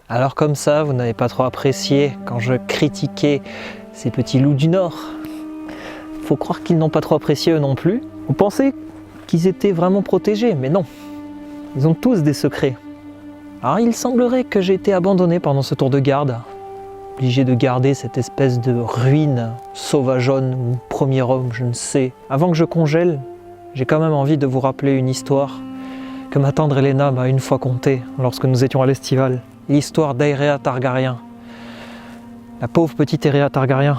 Alors comme ça, vous n'avez pas trop apprécié quand je critiquais ces petits loups du Nord. Faut croire qu'ils n'ont pas trop apprécié eux non plus. Vous pensez qu'ils étaient vraiment protégés, mais non. Ils ont tous des secrets. Alors il semblerait que j'ai été abandonné pendant ce tour de garde. Obligé de garder cette espèce de ruine sauvageonne ou premier homme, je ne sais. Avant que je congèle, j'ai quand même envie de vous rappeler une histoire que ma tendre Elena m'a une fois contée lorsque nous étions à l'Estival. L'histoire d'Aerea Targaryen. La pauvre petite Aerea Targaryen,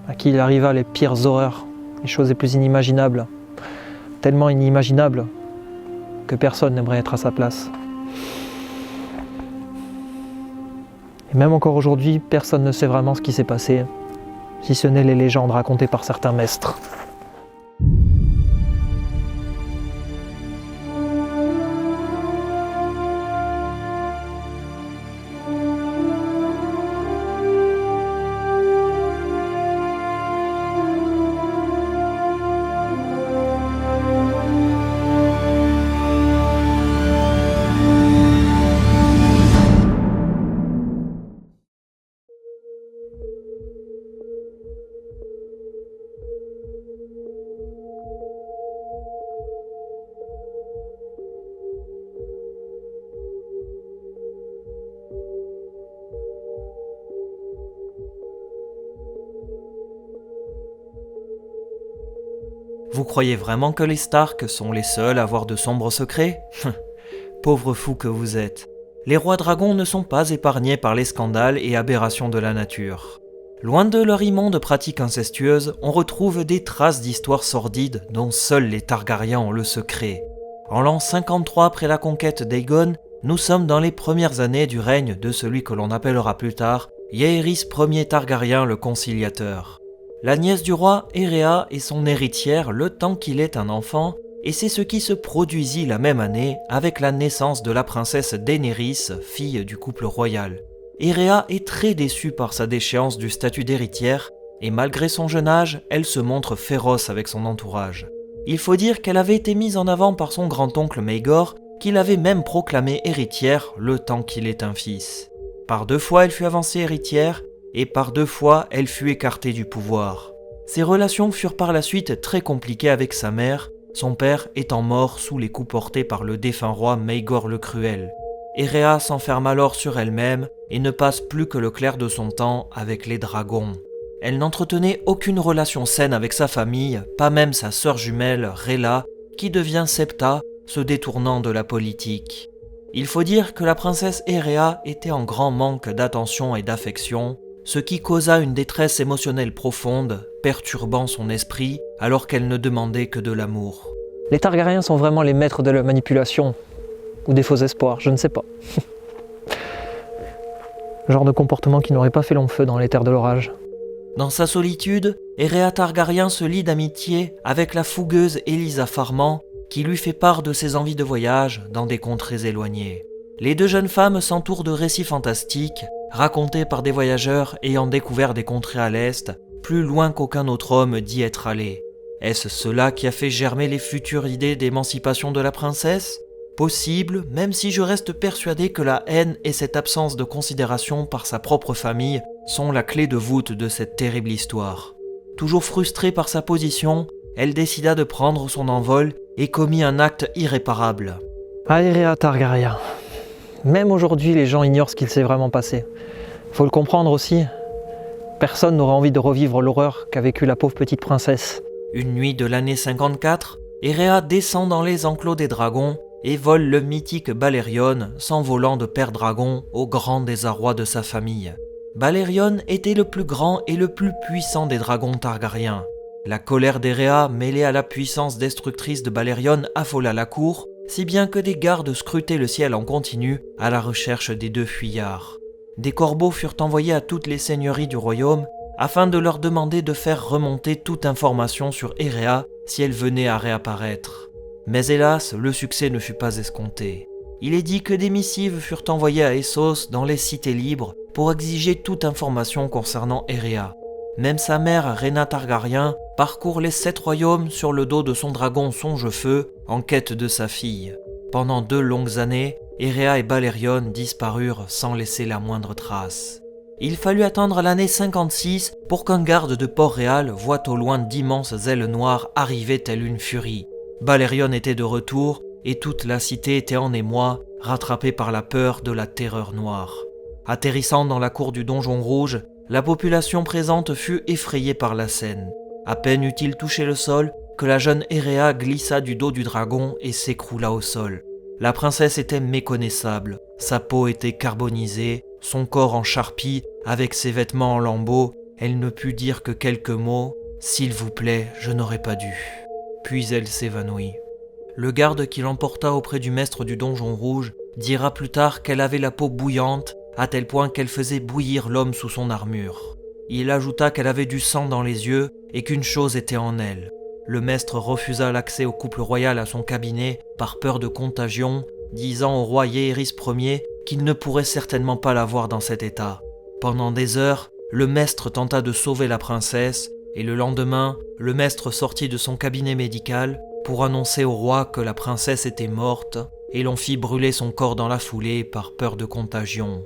à qui il arriva les pires horreurs, les choses les plus inimaginables. Tellement inimaginables que personne n'aimerait être à sa place. Et même encore aujourd'hui, personne ne sait vraiment ce qui s'est passé, si ce n'est les légendes racontées par certains maîtres. Vous croyez vraiment que les Stark sont les seuls à avoir de sombres secrets ? Pauvre fou que vous êtes. Les rois dragons ne sont pas épargnés par les scandales et aberrations de la nature. Loin de leur immonde pratique incestueuse, on retrouve des traces d'histoires sordides dont seuls les Targaryens ont le secret. En l'an 53 après la conquête d'Aegon, nous sommes dans les premières années du règne de celui que l'on appellera plus tard Aerys Ier Targaryen le Conciliateur. La nièce du roi, Aerea, est son héritière le temps qu'il est un enfant, et c'est ce qui se produisit la même année avec la naissance de la princesse Daenerys, fille du couple royal. Aerea est très déçue par sa déchéance du statut d'héritière, et malgré son jeune âge, elle se montre féroce avec son entourage. Il faut dire qu'elle avait été mise en avant par son grand-oncle Maegor, qui l'avait même proclamée héritière le temps qu'il est un fils. Par 2 fois elle fut avancée héritière, et par 2 fois elle fut écartée du pouvoir. Ses relations furent par la suite très compliquées avec sa mère, son père étant mort sous les coups portés par le défunt roi Maegor le Cruel. Aerea s'enferme alors sur elle-même et ne passe plus que le clair de son temps avec les dragons. Elle n'entretenait aucune relation saine avec sa famille, pas même sa sœur jumelle Rhaella, qui devient Septa, se détournant de la politique. Il faut dire que la princesse Aerea était en grand manque d'attention et d'affection, ce qui causa une détresse émotionnelle profonde, perturbant son esprit alors qu'elle ne demandait que de l'amour. Les Targaryens sont vraiment les maîtres de la manipulation, ou des faux espoirs, je ne sais pas. Genre de comportement qui n'aurait pas fait long feu dans les terres de l'orage. Dans sa solitude, Aerea Targaryen se lie d'amitié avec la fougueuse Elisa Farman, qui lui fait part de ses envies de voyage dans des contrées éloignées. Les 2 jeunes femmes s'entourent de récits fantastiques, racontés par des voyageurs ayant découvert des contrées à l'Est, plus loin qu'aucun autre homme d'y être allé. Est-ce cela qui a fait germer les futures idées d'émancipation de la princesse ? Possible, même si je reste persuadé que la haine et cette absence de considération par sa propre famille sont la clé de voûte de cette terrible histoire. Toujours frustrée par sa position, elle décida de prendre son envol et commit un acte irréparable. Aerea Targaryen. Même aujourd'hui, les gens ignorent ce qu'il s'est vraiment passé. Faut le comprendre aussi. Personne n'aura envie de revivre l'horreur qu'a vécue la pauvre petite princesse. Une nuit de l'année 54, Aerea descend dans les enclos des dragons et vole le mythique Balerion, s'envolant de Père Dragon au grand désarroi de sa famille. Balerion était le plus grand et le plus puissant des dragons Targaryens. La colère d'Aerea, mêlée à la puissance destructrice de Balerion, affola la cour, si bien que des gardes scrutaient le ciel en continu à la recherche des 2 fuyards. Des corbeaux furent envoyés à toutes les seigneuries du royaume afin de leur demander de faire remonter toute information sur Aerea si elle venait à réapparaître. Mais hélas, le succès ne fut pas escompté. Il est dit que des missives furent envoyées à Essos dans les cités libres pour exiger toute information concernant Aerea. Même sa mère, Rhaena Targaryen, parcourt les 7 royaumes sur le dos de son dragon Songe-Feu en quête de sa fille. Pendant 2 longues années, Héréa et Balérion disparurent sans laisser la moindre trace. Il fallut attendre l'année 56 pour qu'un garde de Port-Réal voie au loin d'immenses ailes noires arriver telle une furie. Balérion était de retour et toute la cité était en émoi, rattrapée par la peur de la terreur noire. Atterrissant dans la cour du donjon rouge, la population présente fut effrayée par la scène. À peine eut-il touché le sol que la jeune Héréa glissa du dos du dragon et s'écroula au sol. La princesse était méconnaissable, sa peau était carbonisée, son corps en charpie, avec ses vêtements en lambeaux, elle ne put dire que quelques mots « S'il vous plaît, je n'aurais pas dû ». Puis elle s'évanouit. Le garde qui l'emporta auprès du maître du donjon rouge dira plus tard qu'elle avait la peau bouillante, à tel point qu'elle faisait bouillir l'homme sous son armure. Il ajouta qu'elle avait du sang dans les yeux et qu'une chose était en elle. Le maître refusa l'accès au couple royal à son cabinet par peur de contagion, disant au roi Yéhéris Ier qu'il ne pourrait certainement pas la voir dans cet état. Pendant des heures, le maître tenta de sauver la princesse, et le lendemain, le maître sortit de son cabinet médical pour annoncer au roi que la princesse était morte, et l'on fit brûler son corps dans la foulée par peur de contagion.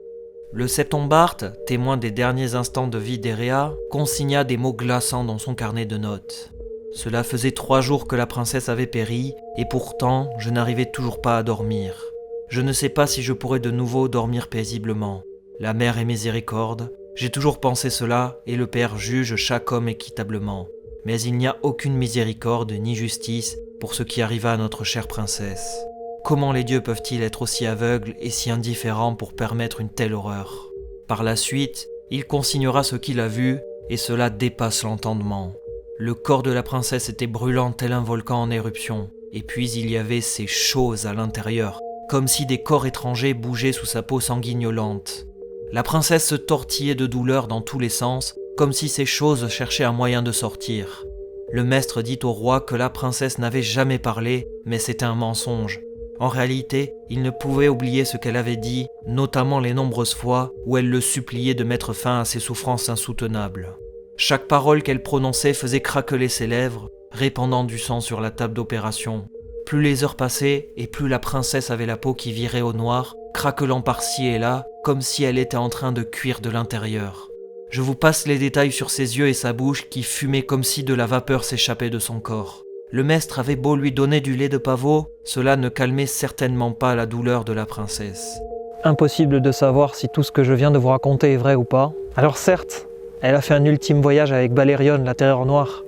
Le septombarte, témoin des derniers instants de vie d'Héréa, consigna des mots glaçants dans son carnet de notes. Cela faisait 3 jours que la princesse avait péri, et pourtant je n'arrivais toujours pas à dormir. Je ne sais pas si je pourrais de nouveau dormir paisiblement. La mère est miséricorde, j'ai toujours pensé cela, et le Père juge chaque homme équitablement. Mais il n'y a aucune miséricorde ni justice pour ce qui arriva à notre chère princesse. Comment les dieux peuvent-ils être aussi aveugles et si indifférents pour permettre une telle horreur ? Par la suite, il consignera ce qu'il a vu, et cela dépasse l'entendement. Le corps de la princesse était brûlant tel un volcan en éruption, et puis il y avait ces choses à l'intérieur, comme si des corps étrangers bougeaient sous sa peau sanguignolente. La princesse se tortillait de douleur dans tous les sens, comme si ces choses cherchaient un moyen de sortir. Le maître dit au roi que la princesse n'avait jamais parlé, mais c'était un mensonge. En réalité, il ne pouvait oublier ce qu'elle avait dit, notamment les nombreuses fois où elle le suppliait de mettre fin à ses souffrances insoutenables. Chaque parole qu'elle prononçait faisait craqueler ses lèvres, répandant du sang sur la table d'opération. Plus les heures passaient, et plus la princesse avait la peau qui virait au noir, craquelant par-ci et là, comme si elle était en train de cuire de l'intérieur. Je vous passe les détails sur ses yeux et sa bouche qui fumaient comme si de la vapeur s'échappait de son corps. Le maître avait beau lui donner du lait de pavot, cela ne calmait certainement pas la douleur de la princesse. Impossible de savoir si tout ce que je viens de vous raconter est vrai ou pas. Alors certes, elle a fait un ultime voyage avec Balérion, la terreur noire,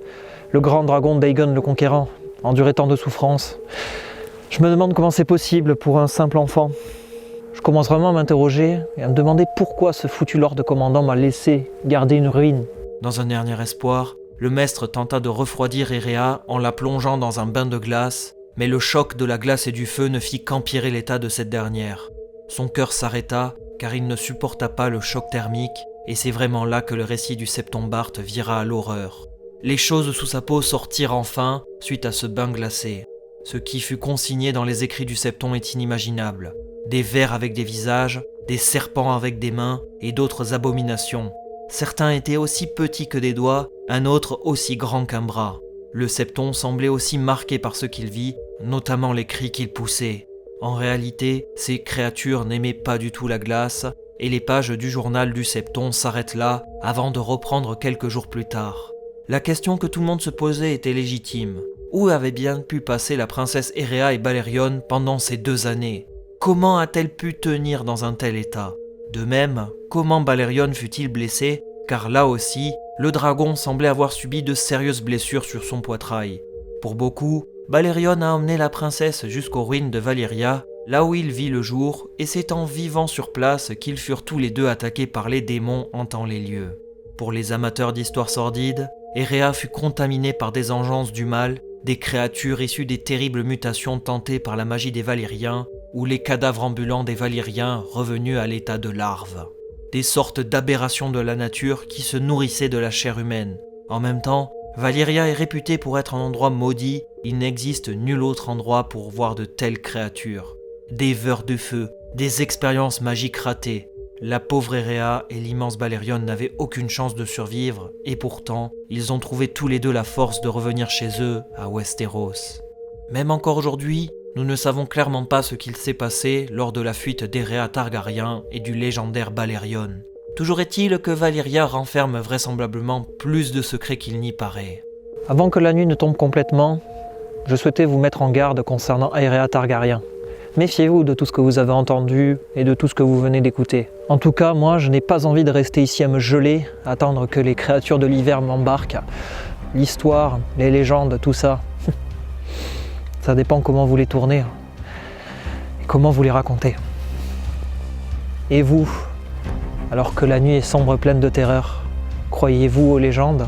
le grand dragon d'Aegon le Conquérant, enduré tant de souffrances. Je me demande comment c'est possible pour un simple enfant. Je commence vraiment à m'interroger et à me demander pourquoi ce foutu lord commandant m'a laissé garder une ruine. Dans un dernier espoir, le maître tenta de refroidir Héréa en la plongeant dans un bain de glace, mais le choc de la glace et du feu ne fit qu'empirer l'état de cette dernière. Son cœur s'arrêta car il ne supporta pas le choc thermique, et c'est vraiment là que le récit du septombarte vira à l'horreur. Les choses sous sa peau sortirent enfin suite à ce bain glacé. Ce qui fut consigné dans les écrits du septon est inimaginable. Des vers avec des visages, des serpents avec des mains et d'autres abominations. Certains étaient aussi petits que des doigts, un autre aussi grand qu'un bras. Le septon semblait aussi marqué par ce qu'il vit, notamment les cris qu'il poussait. En réalité, ces créatures n'aimaient pas du tout la glace, et les pages du journal du septon s'arrêtent là avant de reprendre quelques jours plus tard. La question que tout le monde se posait était légitime. Où avait bien pu passer la princesse Héréa et Balérion pendant ces 2 années ? Comment a-t-elle pu tenir dans un tel état ? De même, comment Balérion fut-il blessé ? Car là aussi, le dragon semblait avoir subi de sérieuses blessures sur son poitrail. Pour beaucoup, Balérion a emmené la princesse jusqu'aux ruines de Valyria, là où il vit le jour, et c'est en vivant sur place qu'ils furent tous les deux attaqués par les démons hantant les lieux. Pour les amateurs d'histoires sordides, Héréa fut contaminée par des engeances du mal, des créatures issues des terribles mutations tentées par la magie des Valyriens, ou les cadavres ambulants des Valyriens revenus à l'état de larves. Des sortes d'aberrations de la nature qui se nourrissaient de la chair humaine. En même temps, Valyria est réputée pour être un endroit maudit, il n'existe nul autre endroit pour voir de telles créatures. Des veurs de feu, des expériences magiques ratées. La pauvre Héréa et l'immense Balérion n'avaient aucune chance de survivre, et pourtant, ils ont trouvé tous les deux la force de revenir chez eux, à Westeros. Même encore aujourd'hui, Nous ne savons clairement pas ce qu'il s'est passé lors de la fuite d'Aerea Targaryen et du légendaire Balerion. Toujours est-il que Valyria renferme vraisemblablement plus de secrets qu'il n'y paraît. Avant que la nuit ne tombe complètement, je souhaitais vous mettre en garde concernant Aerea Targaryen. Méfiez-vous de tout ce que vous avez entendu et de tout ce que vous venez d'écouter. En tout cas, moi, je n'ai pas envie de rester ici à me geler, attendre que les créatures de l'hiver m'embarquent. L'histoire, les légendes, tout ça, ça dépend comment vous les tournez et comment vous les racontez. Et vous, alors que la nuit est sombre pleine de terreur, croyez-vous aux légendes ?